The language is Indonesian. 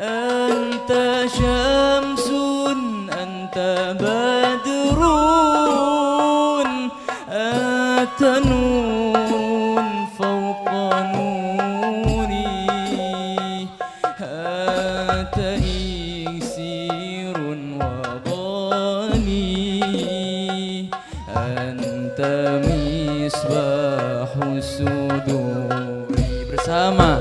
Anta syamsun, anta badrun, anta nurun fawqa nuri, anta iksirun wadani, anta misbahu suduri. Bersama